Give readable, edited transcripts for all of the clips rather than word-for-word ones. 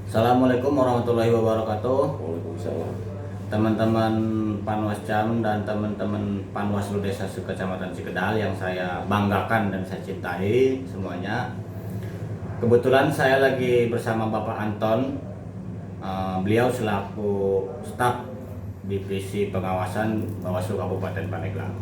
Assalamualaikum warahmatullahi wabarakatuh. Waalaikumsalam. Teman-teman Panwascam dan teman-teman Panwaslu Desa Kecamatan Cikedal yang saya banggakan dan saya cintai semuanya. Kebetulan saya lagi bersama Bapak Anton. Beliau selaku staf divisi pengawasan Bawaslu Kabupaten Pandeglang.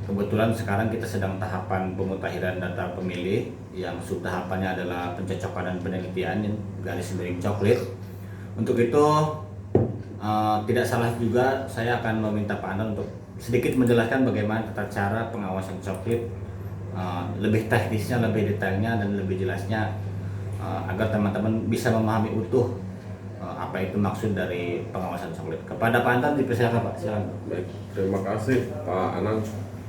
Kebetulan sekarang kita sedang tahapan pemutahiran data pemilih yang subtahapannya adalah pencocokan dan penelitian garis miring coklit. Untuk itu tidak salah juga saya akan meminta Pak Anton untuk sedikit menjelaskan bagaimana tata cara pengawasan coklit, lebih teknisnya, lebih detailnya dan lebih jelasnya, agar teman-teman bisa memahami utuh apa itu maksud dari pengawasan coklit. Kepada Pak Anton dipersilakan Pak, silakan. Baik, terima kasih Pak Anang.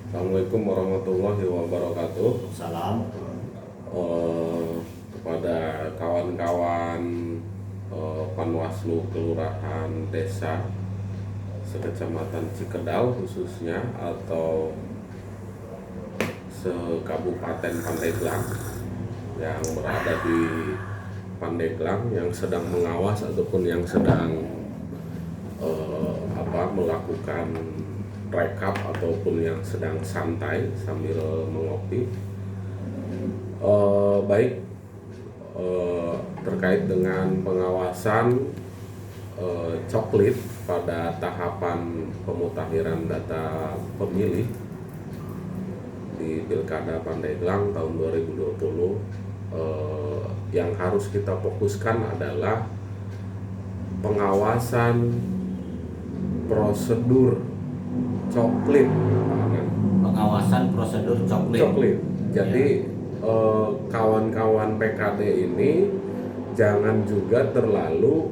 Assalamualaikum warahmatullahi wabarakatuh. Salam. Kepada kawan-kawan Panwaslu Kelurahan Desa Sekecamatan Cikedal khususnya atau Sekabupaten Pandeglang yang berada di Pandeglang yang sedang mengawas ataupun yang sedang melakukan rekap ataupun yang sedang santai sambil mengopi. Baik, terkait dengan pengawasan coklit pada tahapan pemutakhiran data pemilih di Pilkada Pandeglang tahun 2020, yang harus kita fokuskan adalah pengawasan prosedur coklit. Pengawasan prosedur coklit. Jadi kawan-kawan PKD ini jangan juga terlalu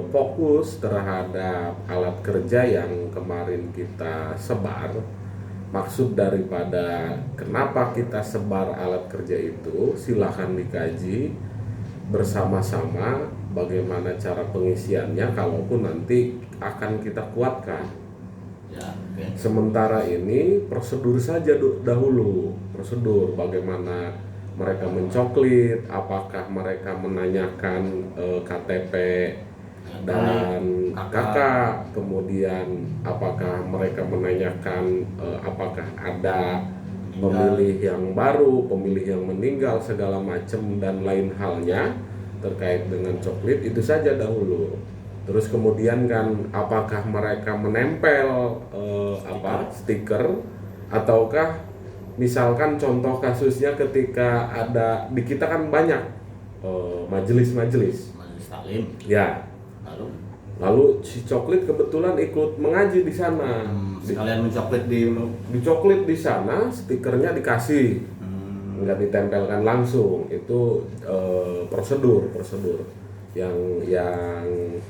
fokus terhadap alat kerja yang kemarin kita sebar. Maksud daripada kenapa kita sebar alat kerja itu, silakan dikaji bersama-sama bagaimana cara pengisiannya, kalaupun nanti akan kita kuatkan. Ya, okay. Sementara ini prosedur saja dahulu, prosedur bagaimana mereka mencoklit, apakah mereka menanyakan KTP dan KK, kemudian apakah mereka menanyakan apakah ada pemilih yang baru, pemilih yang meninggal, segala macam dan lain halnya terkait dengan coklit, itu saja dahulu. Terus kemudian kan apakah mereka menempel stiker ataukah misalkan contoh kasusnya ketika ada di kita kan banyak majelis taklim. Ya. Lalu si coklit kebetulan ikut mengaji di sana. Sekalian mencoklit dicoklit di sana, stikernya dikasih. Enggak ditempelkan langsung. Itu prosedur yang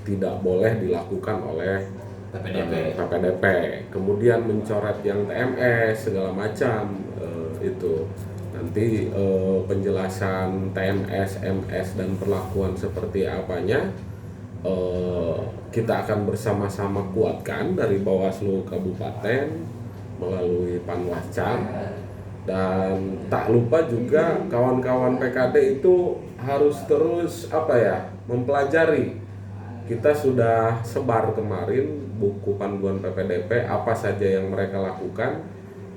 tidak boleh dilakukan oleh PPDP. Kemudian mencoret yang TMS segala macam, itu nanti penjelasan TMS, MS dan perlakuan seperti apanya kita akan bersama-sama kuatkan dari Bawaslu Kabupaten melalui Panwascam. Dan tak lupa juga kawan-kawan PKD itu harus terus mempelajari. Kita sudah sebar kemarin buku panduan PPDP apa saja yang mereka lakukan,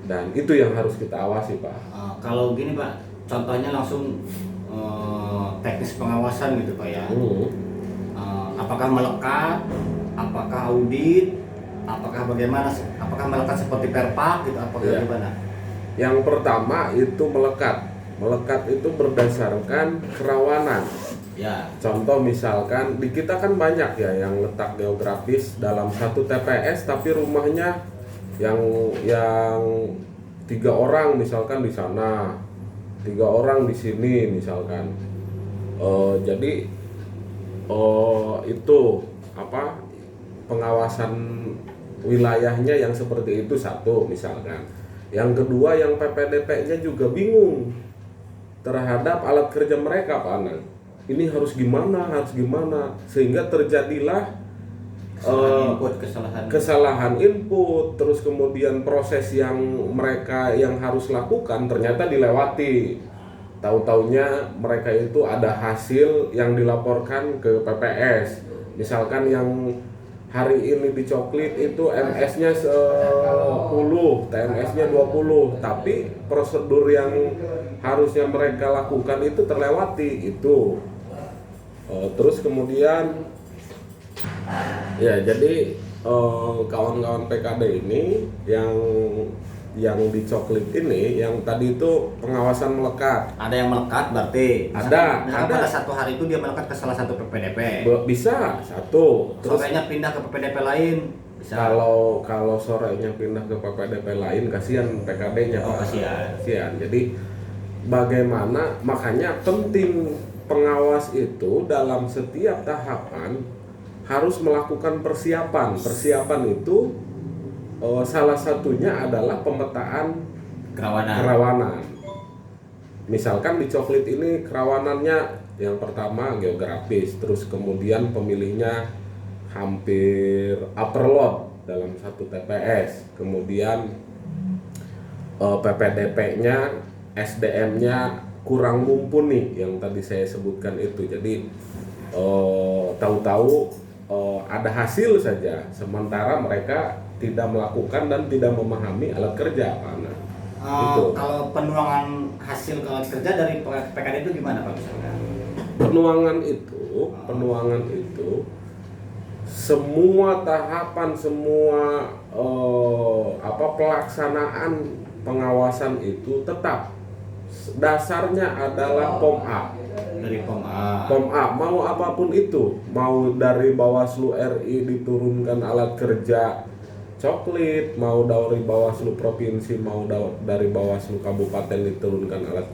dan itu yang harus kita awasi, Pak. Kalau gini Pak, contohnya langsung teknis pengawasan gitu Pak ya. Apakah melekat, apakah audit, apakah bagaimana? Apakah melekat seperti perpak gitu, apakah gimana? Yang pertama itu melekat. Melekat itu berdasarkan kerawanan. Ya. Contoh misalkan di kita kan banyak ya yang letak geografis dalam satu TPS tapi rumahnya yang 3 orang misalkan di sana, 3 orang di sini misalkan. Jadi itu pengawasan wilayahnya yang seperti itu satu misalkan. Yang kedua, yang PPDP-nya juga bingung terhadap alat kerja mereka, Pak Anang. Ini harus gimana, sehingga terjadilah kesalahan input, terus kemudian proses yang mereka yang harus lakukan ternyata dilewati. tahu-taunya mereka itu ada hasil yang dilaporkan ke PPS. Misalkan yang hari ini dicoklit itu MS-nya 10, TMS-nya 20, tapi prosedur yang harusnya mereka lakukan itu terlewati itu. Terus kemudian ya jadi kawan-kawan PKD ini yang dicoklit ini, yang tadi itu pengawasan melekat. Ada yang melekat berarti? Ada. Pada satu hari itu dia melekat ke salah satu PPDP. Bisa satu. Terus sorenya pindah ke PPDP lain. Bisa. Kalau sorenya pindah ke PPDP lain, kasihan PKD-nya. Oh, kasihan. Jadi bagaimana, makanya penting pengawas itu dalam setiap tahapan harus melakukan persiapan. Persiapan itu salah satunya adalah pemetaan kerawanan. Misalkan di coklit ini kerawanannya yang pertama geografis, terus kemudian pemilihnya hampir upper load dalam satu TPS, kemudian PPDP-nya, SDM-nya kurang mumpuni yang tadi saya sebutkan itu. Jadi tahu-tahu ada hasil saja, sementara mereka tidak melakukan dan tidak memahami alat kerja, Pak. Itu. Kalau penuangan hasil alat kerja dari PKD itu gimana, Pak? Misalkan? Penuangan itu semua tahapan, semua pelaksanaan pengawasan itu tetap dasarnya adalah POM-A. Dari POM-A. POM-A mau apapun itu, mau dari Bawaslu RI diturunkan alat kerja coklit, mau dari Bawaslu provinsi, mau dari Bawaslu kabupaten diturunkan alat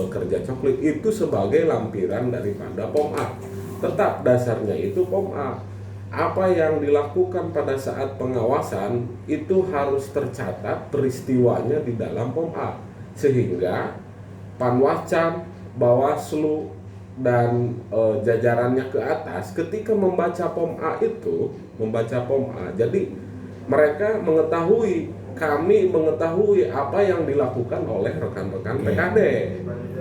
kerja coklit, itu sebagai lampiran daripada POM-A. Tetap dasarnya itu POM-A. Apa yang dilakukan pada saat pengawasan itu harus tercatat peristiwanya di dalam POM-A, sehingga Panwascam, Bawaslu dan jajarannya ke atas ketika membaca POM-A itu, jadi mereka mengetahui, kami mengetahui apa yang dilakukan oleh rekan-rekan PKD.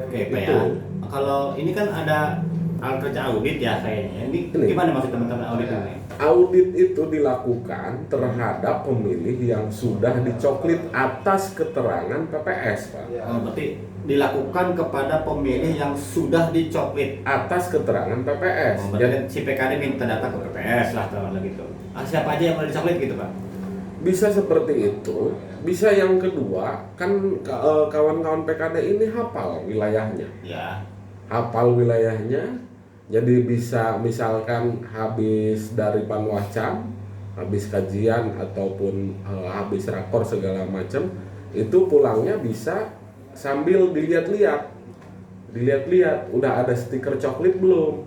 Oke, Pak ya. Kalau ini kan ada alat kerja audit ya kayaknya. Ini gimana maksud teman-teman audit ini? Audit itu dilakukan terhadap pemilih yang sudah dicoklit atas keterangan PPS, Pak. Berarti dilakukan kepada pemilih yang sudah dicoklit atas keterangan PPS. Jadi si PKD minta data ke PPS lah kalau gitu. Siapa aja yang boleh dicoklit gitu, Pak? Bisa seperti itu. Bisa yang kedua, kan kawan-kawan PKD ini hafal wilayahnya. Ya. Hafal wilayahnya. Jadi bisa misalkan habis dari Panwascam, habis kajian ataupun habis rakor segala macam, itu pulangnya bisa sambil dilihat-lihat, udah ada stiker coklit belum.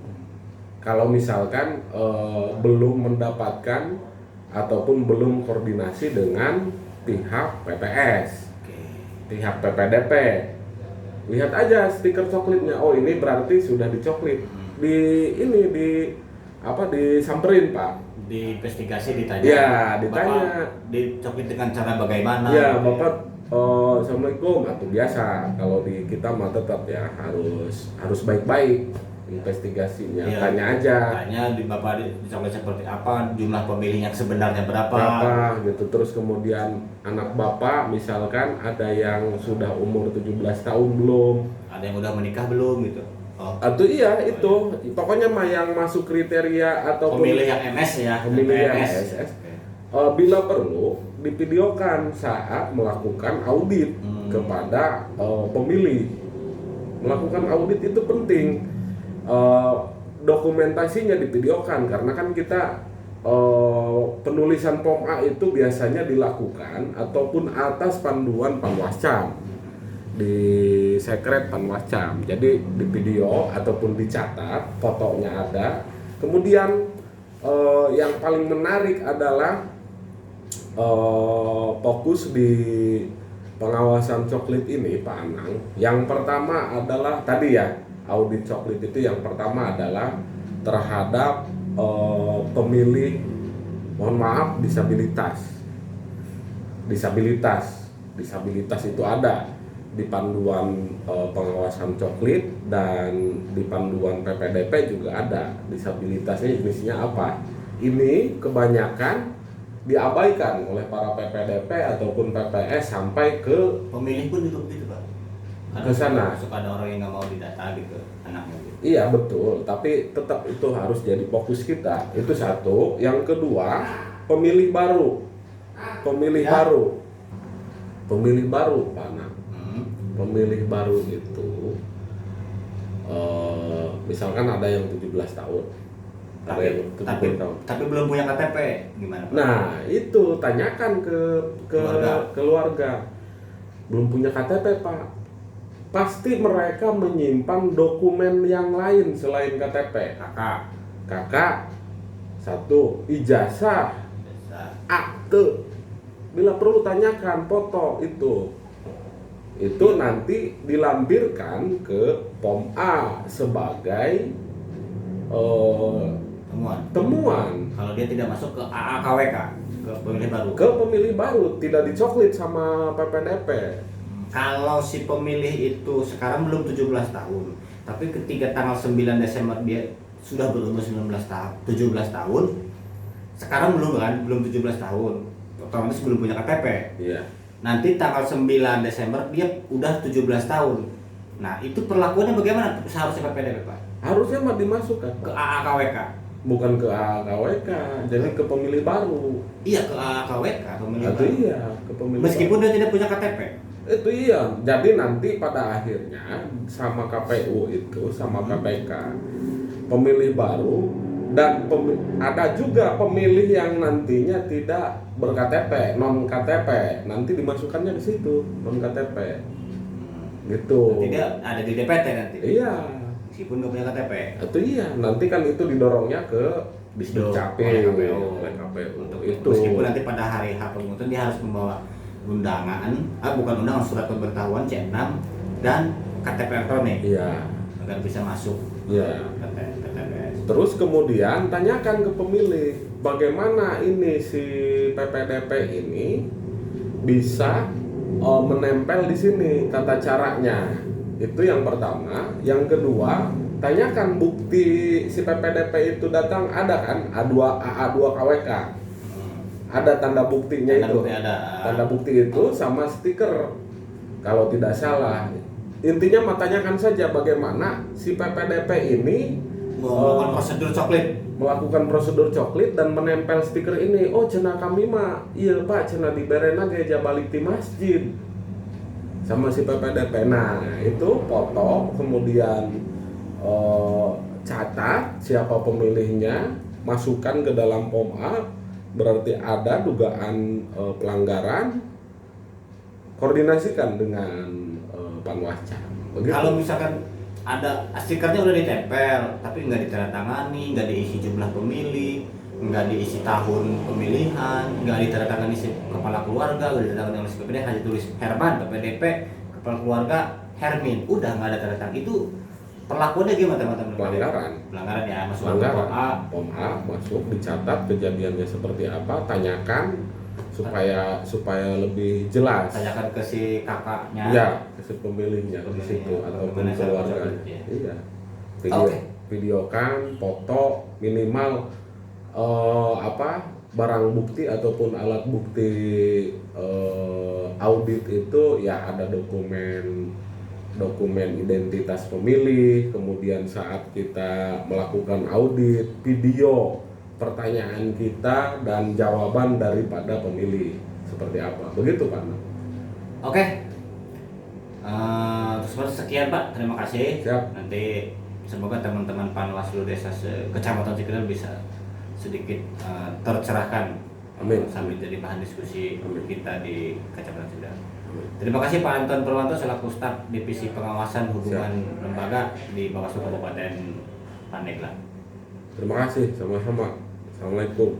Kalau misalkan belum mendapatkan ataupun belum koordinasi dengan pihak PPS, pihak PPDP, lihat aja stiker coklitnya. Oh, ini berarti sudah dicoklit. Disamperin, Pak. Diinvestigasi, ditanya. Ya, ditanya. Bapak dicoklit dengan cara bagaimana? Ya, Bapak. Assalamualaikum. Atau biasa kalau di kita mah tetap ya harus baik-baik investigasinya. Ya, tanya aja. Tanya di Bapak dicoklit seperti apa, jumlah pemilih yang sebenarnya berapa gitu. Terus kemudian anak Bapak misalkan ada yang sudah umur 17 tahun belum, ada yang udah menikah belum gitu. Atau iya itu pokoknya mah yang masuk kriteria atau pemilih yang MS ya, pemilih yang MS. Bila perlu divideokan saat melakukan audit kepada pemilih. Melakukan audit itu penting. Dokumentasinya divideokan karena kan kita penulisan POM-A itu biasanya dilakukan ataupun atas panduan Panwascam di sekret Panwascam. Jadi di video ataupun dicatat, fotonya ada. Kemudian yang paling menarik adalah fokus di pengawasan coklit ini, Pak Anang. Yang pertama adalah tadi ya, audit coklit itu yang pertama adalah terhadap pemilih, mohon maaf, disabilitas itu ada. di panduan pengawasan coklit dan di panduan PPDP juga ada disabilitasnya jenisnya apa. Ini kebanyakan diabaikan oleh para PPDP ataupun PPS sampai ke Pemilih pun juga begitu Pak. Ke sana. Suka ada orang yang nggak mau didata gitu anaknya gitu. Iya betul, tapi tetap itu harus jadi fokus kita. Itu satu. Yang kedua, pemilih baru. Pemilih Ya. baru. Pemilih baru, Pak Anang. Hmm. Pemilih baru itu misalkan ada yang 17 tahun. Ada yang 17 tahun. Tapi belum punya KTP gimana Pak? Nah, itu tanyakan ke keluarga. Belum punya KTP, Pak. Pasti mereka menyimpan dokumen yang lain selain KTP. Kakak, satu, ijazah, akte. Bila perlu tanyakan foto itu. Itu nanti dilampirkan ke POM A sebagai temuan Kalau dia tidak masuk ke AAKWK, ke pemilih baru. ke pemilih baru, tidak dicoklit sama PPDP. Kalau si pemilih itu sekarang belum 17 tahun, tapi ketika tanggal 9 Desember dia sudah berumur 17 tahun, sekarang belum kan, belum 17 tahun, otomatis belum punya KTP. Iya. Nanti tanggal 9 Desember dia udah 17 tahun. Nah, itu perlakuannya bagaimana seharusnya PPDP, Pak? Harusnya mah dimasukkan Ke AAKWK. bukan ke AKWK, jadi ke pemilih baru. Iya, ke AAKWK, pemilih Itu baru. iya, ke pemilih Meskipun baru. dia tidak punya KTP. Itu iya. Jadi nanti pada akhirnya sama KPU itu sama KPK pemilih baru dan ada juga pemilih yang nantinya tidak ber-KTP, non KTP, nanti dimasukkannya di situ non KTP. Gitu. Nanti dia ada di DPT nanti. Iya. Meskipun nggak punya KTP. Itu iya, nanti kan itu didorongnya ke Dukcapil oleh KPU Untuk itu. meskipun nanti pada hari H pemungutan dia harus membawa bukan undangan, surat pemberitahuan C6 dan KTP elektronik Iya. agar bisa masuk Iya. ke TPS. Terus kemudian tanyakan ke pemilih bagaimana ini si PPDP ini bisa menempel di sini, tata caranya. Itu yang pertama. Yang kedua, tanyakan bukti si PPDP itu datang ada kan AA2 KWK. Ada tanda buktinya Tanda itu. bukti ada. Tanda bukti itu sama stiker kalau tidak salah. Intinya tanyakan saja bagaimana si PPDP ini Melakukan prosedur coklit. melakukan prosedur coklit dan menempel stiker ini. Oh, cenah kami mah iya Pak, cenah diberen aja balik di masjid sama si PPDP. Nah itu foto, kemudian catat siapa pemilihnya, masukkan ke dalam POM A, berarti ada dugaan pelanggaran, koordinasikan dengan Panwascam. Begitu. Kalau misalkan ada stikernya udah ditempel tapi nggak ditandatangani, nggak diisi jumlah pemilih, nggak diisi tahun pemilihan, nggak ditandatangani si kepala keluarga, nggak ditandatangani oleh si PPD, hanya tulis Herman PPDP, kepala keluarga Hermin, udah nggak ada tanda tangan. Itu perlakuannya gimana teman-teman? Pelanggaran Ya, masuk ke pelanggaran. POM A. POM A masuk, dicatat kejadiannya seperti apa, tanyakan supaya lebih jelas. Tanyakan ke si kakaknya. Ya, ke si pemilihnya di situ ataupun Bagaimana cara keluarga. coklit, ya. Iya. Oke. Videokan, foto, minimal barang bukti ataupun alat bukti audit itu ya ada dokumen identitas pemilih, kemudian saat kita melakukan audit, video pertanyaan kita dan jawaban daripada pemilih seperti apa, begitu Pak. Oke. Sekian Pak, terima kasih. Siap. Nanti semoga teman-teman Panwaslu Desa Kecamatan Cikidul bisa sedikit tercerahkan. Amin. Sambil jadi bahan diskusi Amin. kita di Kecamatan Cikidul. Terima kasih Pak Anton Purwanto selaku staf Divisi Pengawasan Hubungan Lembaga di Bawaslu Kabupaten Pandeglang. Terima kasih, sama-sama. Assalamualaikum.